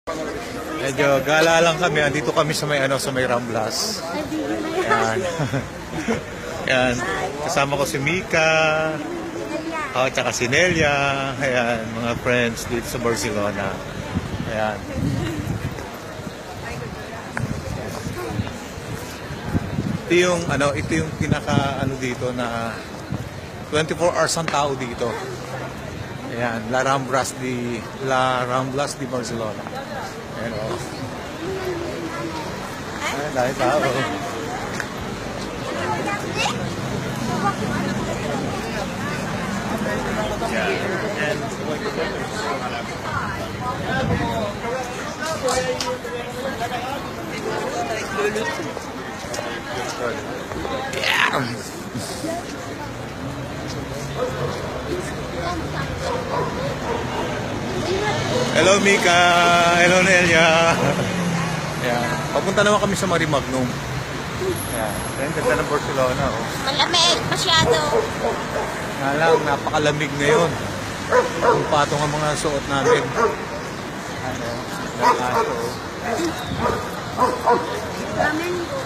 Medyo gala lang kami. Andito kami sa may sa may Ramblas. Ayan. Ayan. Kasama ko si Mika. At saka si Nelia. Ayan, mga friends dito sa Barcelona. Ayan. Ito yung pinaka dito na 24 hours ang tao dito. Ayan, La Ramblas de Barcelona. Ayan o. Ayan, dahil tao. Yeah. Hello Mika, hello Nelia. Yeah. Papunta naman kami sa Marimagnum. Yeah. Ayan, ganda ng Barcelona. Oh. Malamig masyado. Nga lang, napakalamig ngayon. Kung patong ang mga suot namin. Ano, nakaso. Ramen ko.